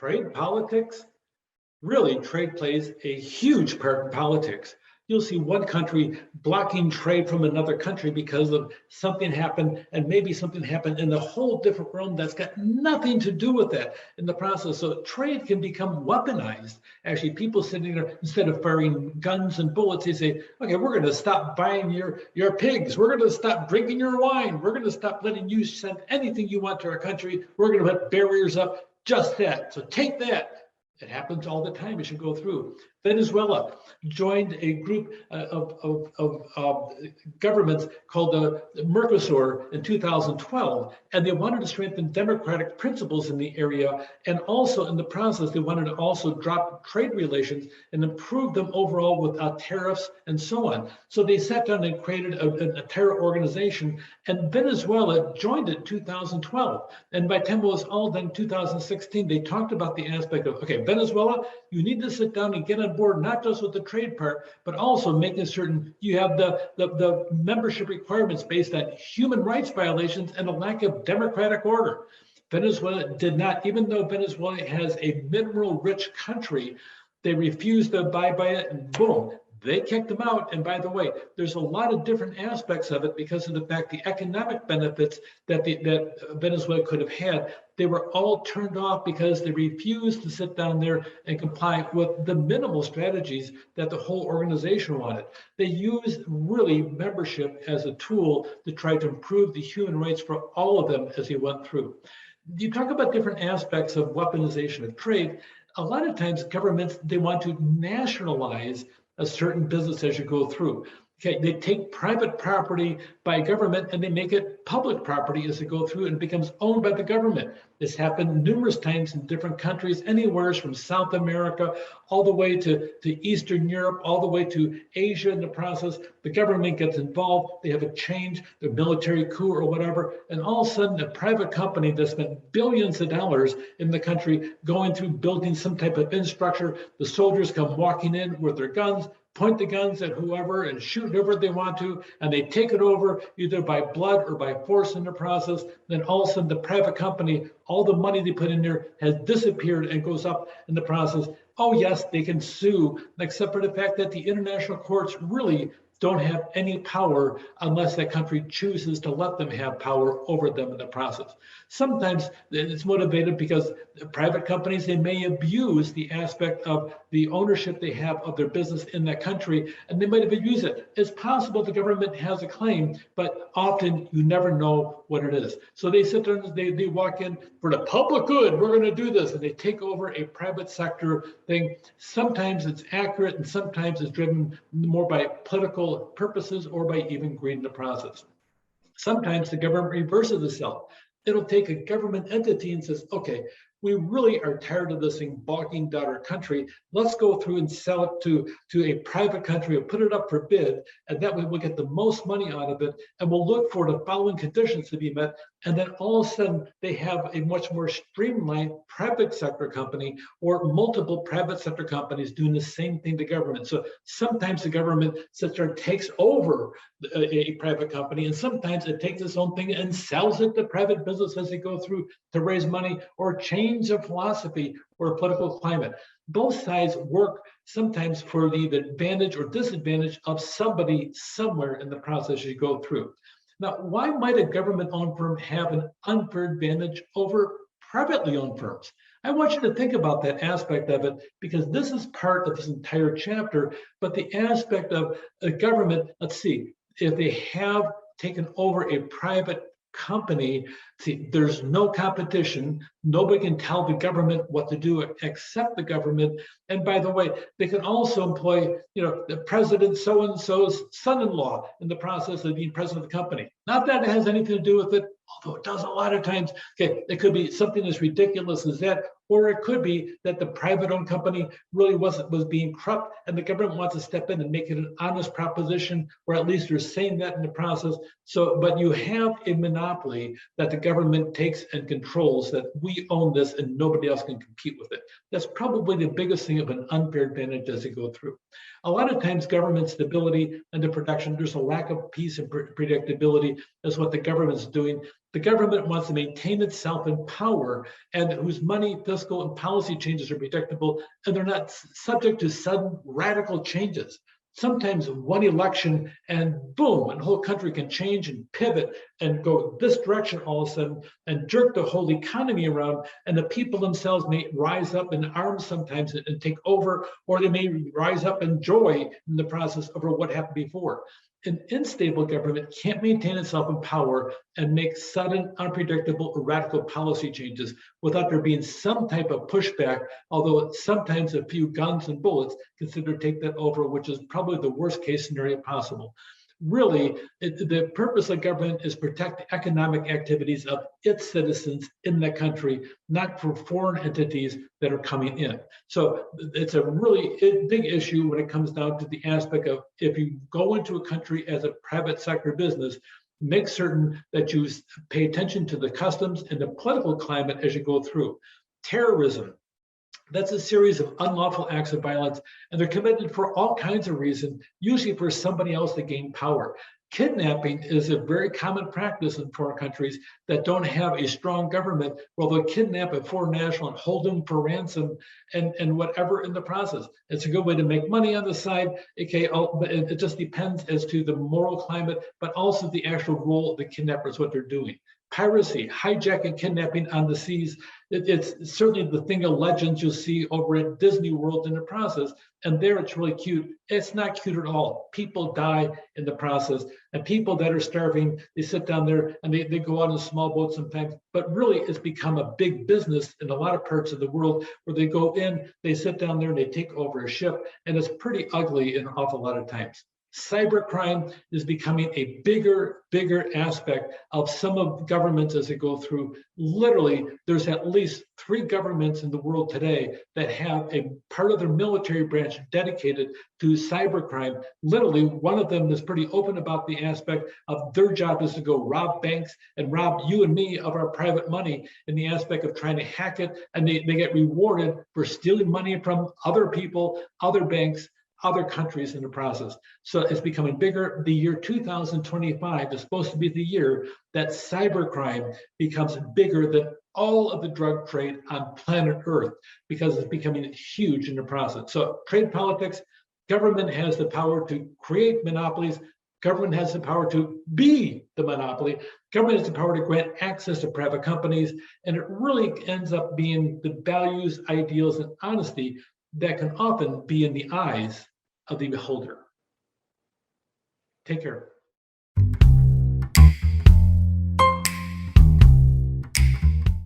Trade politics? Really, trade plays a huge part in politics. You'll see one country blocking trade from another country because of something happened, and maybe something happened in a whole different realm that's got nothing to do with that in the process. So trade can become weaponized. Actually, people sitting there, instead of firing guns and bullets, they say, okay, we're going to stop buying your pigs. We're going to stop drinking your wine. We're going to stop letting you send anything you want to our country. We're going to put barriers up, just that. So take that. It happens all the time as you go through. Venezuela joined a group of governments called the Mercosur in 2012, and they wanted to strengthen democratic principles in the area, and also in the process, they wanted to also drop trade relations and improve them overall without tariffs and so on. So they sat down and created a terror organization, and Venezuela joined it in 2012. And by the time it was all done in 2016, they talked about the aspect of, okay, Venezuela, you need to sit down and get on board, not just with the trade part, but also making certain you have the membership requirements based on human rights violations and a lack of democratic order. Venezuela did not, even though Venezuela has a mineral-rich country, they refused to abide by it, and boom, they kicked them out. And by the way, there's a lot of different aspects of it because of the fact the economic benefits that Venezuela could have had, they were all turned off because they refused to sit down there and comply with the minimal strategies that the whole organization wanted. They used really membership as a tool to try to improve the human rights for all of them as they went through. You talk about different aspects of weaponization of trade. A lot of times governments, they want to nationalize a certain business as you go through. Okay, they take private property by government and they make it public property as they go through, and it becomes owned by the government. This happened numerous times in different countries, anywhere from South America all the way to Eastern Europe, all the way to Asia in the process. The government gets involved, they have a change, the military coup or whatever, and all of a sudden a private company that spent billions of dollars in the country going through building some type of infrastructure, the soldiers come walking in with their guns, point the guns at whoever and shoot whoever they want to, and they take it over either by blood or by force in the process. Then all of a sudden the private company, all the money they put in there has disappeared and goes up in the process. Oh yes, they can sue, except for the fact that the international courts really don't have any power unless that country chooses to let them have power over them in the process. Sometimes it's motivated because private companies, they may abuse the aspect of the ownership they have of their business in that country, and they might have abused it. It's possible the government has a claim, but often you never know what it is. So they sit there and they walk in for the public good, we're going to do this, and they take over a private sector thing. Sometimes it's accurate and sometimes it's driven more by political purposes or by even greed in the process. Sometimes the government reverses itself. It'll take a government entity and says, okay, we really are tired of this thing balking down our country. Let's go through and sell it to a private country or put it up for bid, and that way we'll get the most money out of it, and we'll look for the following conditions to be met. And then all of a sudden they have a much more streamlined private sector company or multiple private sector companies doing the same thing to government. So sometimes the government sits there and takes over a private company, and sometimes it takes its own thing and sells it to private business as they go through to raise money or change of philosophy or political climate. Both sides work sometimes for the advantage or disadvantage of somebody somewhere in the process as you go through. Now, why might a government-owned firm have an unfair advantage over privately owned firms? I want you to think about that aspect of it, because this is part of this entire chapter, but the aspect of a government, let's see, if they have taken over a private company, see, there's no competition. Nobody can tell the government what to do except the government. And by the way, they can also employ, the president so-and-so's son-in-law in the process of being president of the company. Not that it has anything to do with it, although it does a lot of times. Okay, it could be something as ridiculous as that, or it could be that the private-owned company really was being corrupt, and the government wants to step in and make it an honest proposition, or at least they're saying that in the process. So, but you have a monopoly that the government takes and controls, that we own this and nobody else can compete with it. That's probably the biggest thing of an unfair advantage as they go through. A lot of times government stability and the production, there's a lack of peace and predictability. That's what the government's doing. The government wants to maintain itself in power and whose money, fiscal, and policy changes are predictable, and they're not subject to sudden radical changes. Sometimes one election and boom, and the whole country can change and pivot and go this direction all of a sudden and jerk the whole economy around. And the people themselves may rise up in arms sometimes and take over, or they may rise up in joy in the process over what happened before. An unstable government can't maintain itself in power and make sudden, unpredictable, or radical policy changes without there being some type of pushback, although sometimes a few guns and bullets consider take that over, which is probably the worst case scenario possible. Really, the purpose of government is protect the economic activities of its citizens in the country, not for foreign entities that are coming in. So it's a really big issue when it comes down to the aspect of if you go into a country as a private sector business, make certain that you pay attention to the customs and the political climate as you go through. Terrorism. That's a series of unlawful acts of violence, and they're committed for all kinds of reasons, usually for somebody else to gain power. Kidnapping is a very common practice in foreign countries that don't have a strong government, where they'll kidnap a foreign national and hold them for ransom and whatever in the process. It's a good way to make money on the side. Okay, it just depends as to the moral climate, but also the actual role of the kidnappers, what they're doing. Piracy, hijacking, kidnapping on the seas. It's certainly the thing of legends you'll see over at Disney World in the process. And there it's really cute. It's not cute at all. People die in the process. And people that are starving, they sit down there and they go out in small boats sometimes. But really, it's become a big business in a lot of parts of the world where they go in, they sit down there and they take over a ship. And it's pretty ugly an awful lot of times. Cybercrime is becoming a bigger aspect of some of governments as they go through. Literally, there's at least 3 governments in the world today that have a part of their military branch dedicated to cybercrime. Literally, one of them is pretty open about the aspect of their job is to go rob banks and rob you and me of our private money in the aspect of trying to hack it. And they get rewarded for stealing money from other people, other banks, other countries in the process. So it's becoming bigger. The year 2025 is supposed to be the year that cybercrime becomes bigger than all of the drug trade on planet Earth, because it's becoming huge in the process. So trade politics, government has the power to create monopolies. Government has the power to be the monopoly. Government has the power to grant access to private companies. And it really ends up being the values, ideals, and honesty that can often be in the eyes of the beholder. Take care.